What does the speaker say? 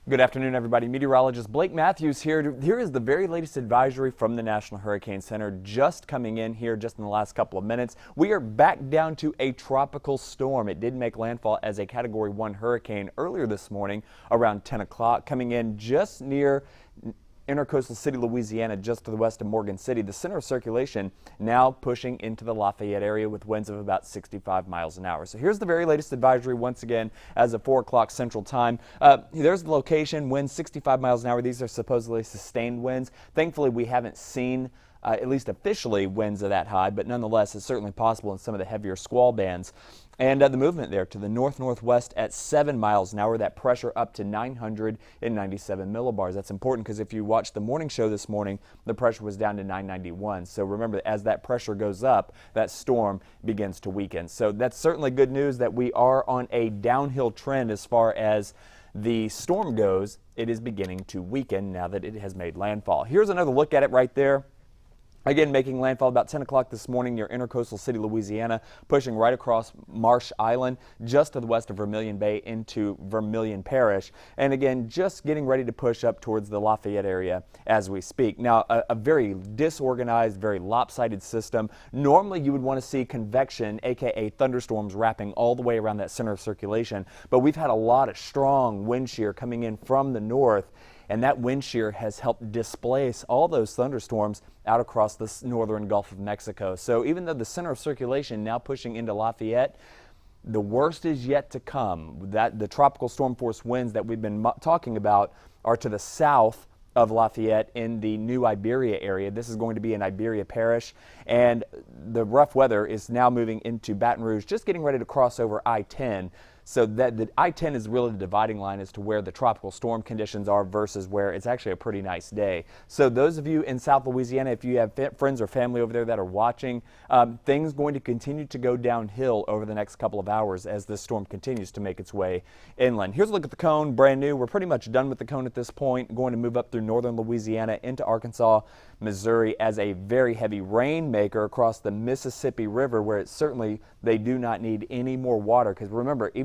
Good afternoon, everybody. Meteorologist Blake Matthews here. Here is the very latest advisory from the National Hurricane Center just coming in here just in the last couple of minutes. We are back down to a tropical storm. It did make landfall as a Category 1 hurricane earlier this morning around 10 o'clock, coming in just near Intercoastal City, Louisiana, just to the west of Morgan City. The center of circulation now pushing into the Lafayette area with winds of about 65 miles an hour. So here's the very latest advisory once again as of 4 o'clock Central Time. There's the location, winds 65 miles an hour. These are supposedly sustained winds. Thankfully, we haven't seen at least officially winds of that high, but nonetheless, it's certainly possible in some of the heavier squall bands. And the movement there to the north-northwest at 7 miles an hour, that pressure up to 997 millibars. That's important because if you watched the morning show this morning, the pressure was down to 991. So remember, as that pressure goes up, that storm begins to weaken. So that's certainly good news that we are on a downhill trend as far as the storm goes. It is beginning to weaken now that it has made landfall. Here's another look at it right there. Again, making landfall about 10 o'clock this morning near Intercoastal City, Louisiana, pushing right across Marsh Island, just to the west of Vermilion Bay into Vermilion Parish. And again, just getting ready to push up towards the Lafayette area as we speak. Now, a very disorganized, very lopsided system. Normally, you would want to see convection, aka thunderstorms, wrapping all the way around that center of circulation. But we've had a lot of strong wind shear coming in from the north, and that wind shear has helped displace all those thunderstorms out across the northern Gulf of Mexico. So even though the center of circulation now pushing into Lafayette, the worst is yet to come. The tropical storm force winds that we've been talking about are to the south of Lafayette in the new Iberia area. This is going to be in Iberia Parish, and the rough weather is now moving into Baton Rouge, just getting ready to cross over I-10. So that the I-10 is really the dividing line as to where the tropical storm conditions are versus where it's actually a pretty nice day. So those of you in South Louisiana, if you have friends or family over there that are watching, things going to continue to go downhill over the next couple of hours as this storm continues to make its way inland. Here's a look at the cone, brand new. We're pretty much done with the cone at this point. Going to move up through northern Louisiana into Arkansas, Missouri as a very heavy rainmaker across the Mississippi River, where it's certainly they do not need any more water, because remember, even